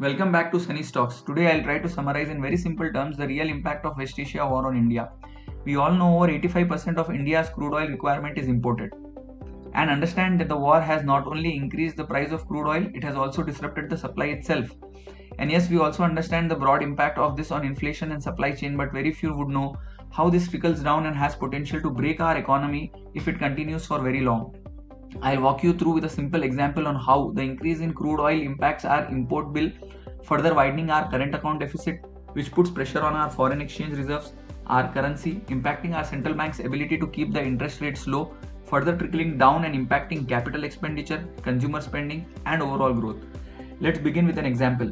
Welcome back to Sunny Stocks. Today I'll try to summarize in very simple terms the real impact of West Asia war on India. We all know over 85% of India's crude oil requirement is imported. And understand that the war has not only increased the price of crude oil, it has also disrupted the supply itself. And yes, we also understand the broad impact of this on inflation and supply chain, but very few would know how this trickles down and has potential to break our economy if it continues for very long. I'll walk you through with a simple example on how the increase in crude oil impacts our import bill, further widening our current account deficit, which puts pressure on our foreign exchange reserves, our currency, impacting our central bank's ability to keep the interest rates low, further trickling down and impacting capital expenditure, consumer spending, and overall growth. Let's begin with an example.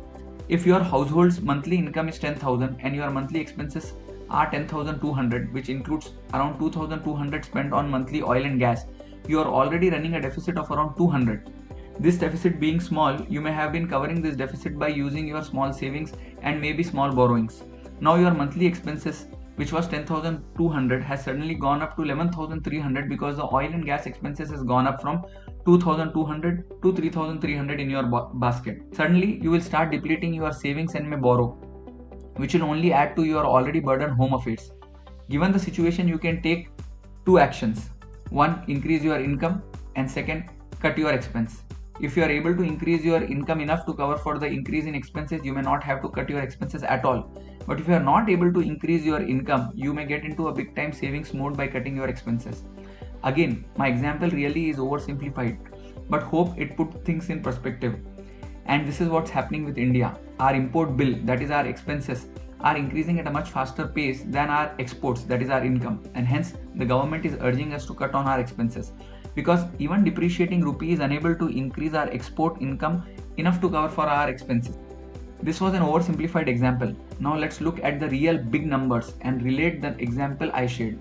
If your household's monthly income is 10,000 and your monthly expenses are 10,200, which includes around 2,200 spent on monthly oil and gas, you are already running a deficit of around 200. This deficit being small, you may have been covering this deficit by using your small savings and maybe small borrowings. Now your monthly expenses, which was 10,200, has suddenly gone up to 11,300 because the oil and gas expenses has gone up from 2,200 to 3,300 in your basket. Suddenly, you will start depleting your savings and may borrow, which will only add to your already burdened home affairs. Given the situation, you can take two actions. One, increase your income, and second, cut your expense. If you are able to increase your income enough to cover for the increase in expenses, you may not have to cut your expenses at all. But if you are not able to increase your income, you may get into a big time savings mode by cutting your expenses. Again, my example really is oversimplified, but hope it put things in perspective. And this is what's happening with India. Our import bill, that is our expenses, are increasing at a much faster pace than our exports, that is our income, and hence the government is urging us to cut on our expenses, because even depreciating rupee is unable to increase our export income enough to cover for our expenses. This was an oversimplified example. Now let's look at the real big numbers and relate the example I shared.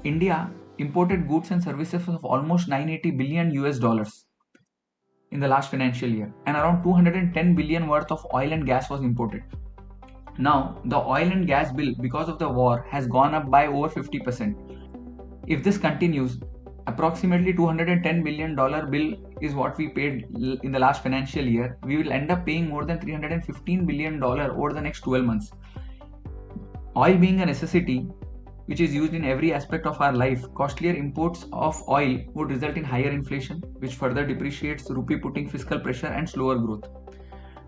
India imported goods and services of almost 980 billion US dollars in the last financial year, and around 210 billion worth of oil and gas was imported. Now, the oil and gas bill because of the war has gone up by over 50%. If this continues, approximately $210 billion bill is what we paid in the last financial year. We will end up paying more than $315 billion over the next 12 months. Oil being a necessity, which is used in every aspect of our life, costlier imports of oil would result in higher inflation, which further depreciates rupee, putting fiscal pressure and slower growth.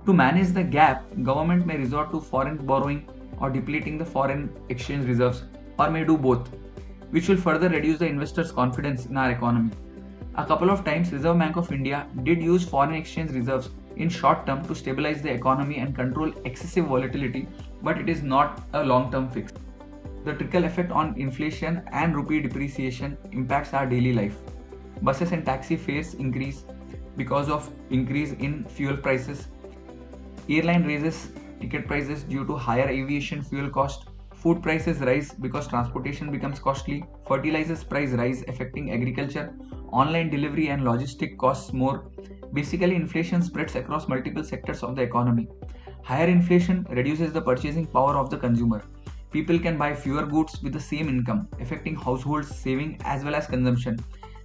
To manage the gap, government may resort to foreign borrowing or depleting the foreign exchange reserves, or may do both, which will further reduce the investors' confidence in our economy. A couple of times, Reserve Bank of India did use foreign exchange reserves in short term to stabilize the economy and control excessive volatility, but it is not a long-term fix. The trickle effect on inflation and rupee depreciation impacts our daily life. Buses and taxi fares increase because of increase in fuel prices. Airline raises ticket prices due to higher aviation fuel cost. Food prices rise because transportation becomes costly. Fertilizers price rise affecting agriculture. Online delivery and logistic costs more. Basically, inflation spreads across multiple sectors of the economy. Higher inflation reduces the purchasing power of the consumer. People can buy fewer goods with the same income, affecting households' saving as well as consumption.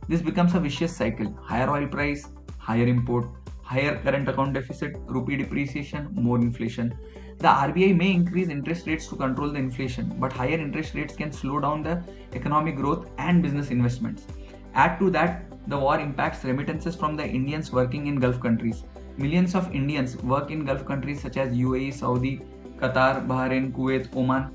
This becomes a vicious cycle. Higher oil price, higher import, higher current account deficit, rupee depreciation, more inflation. The RBI may increase interest rates to control the inflation, but higher interest rates can slow down the economic growth and business investments. Add to that, the war impacts remittances from the Indians working in Gulf countries. Millions of Indians work in Gulf countries such as UAE, Saudi, Qatar, Bahrain, Kuwait, Oman.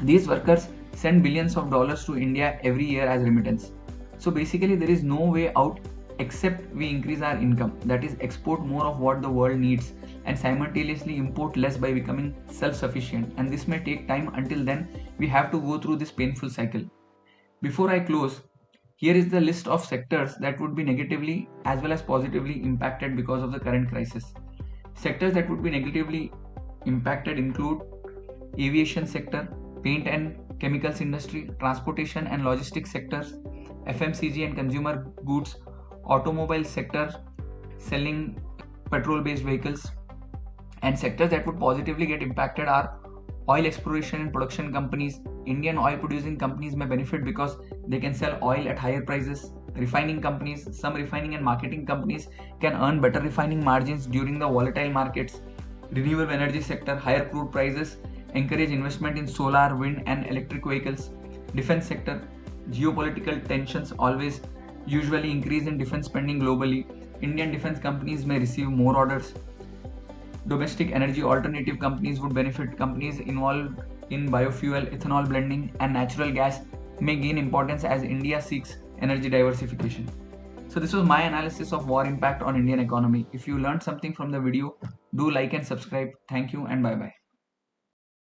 These workers send billions of dollars to India every year as remittance. So basically, there is no way out except we increase our income, that is, export more of what the world needs and simultaneously import less by becoming self-sufficient, and this may take time. Until then, we have to go through this painful cycle. Before I close, here is the list of sectors that would be negatively as well as positively impacted because of the current crisis. Sectors that would be negatively impacted include aviation sector, paint and chemicals industry, transportation and logistics sectors, FMCG and consumer goods, automobile sector selling petrol based vehicles. And sectors that would positively get impacted are oil exploration and production companies. Indian oil producing companies may benefit because they can sell oil at higher prices. refining companies, some refining and marketing companies can earn better refining margins during the volatile markets. Renewable energy sector, higher crude prices encourage investment in solar, wind and electric vehicles. Defense sector, geopolitical tensions always usually increase in defense spending globally. Indian defense companies may receive more orders. Domestic energy alternative companies would benefit. Companies involved in biofuel, ethanol blending, and natural gas may gain importance as India seeks energy diversification. So this was my analysis of war impact on Indian economy. If you learned something from the video, do like and subscribe. Thank you and bye bye.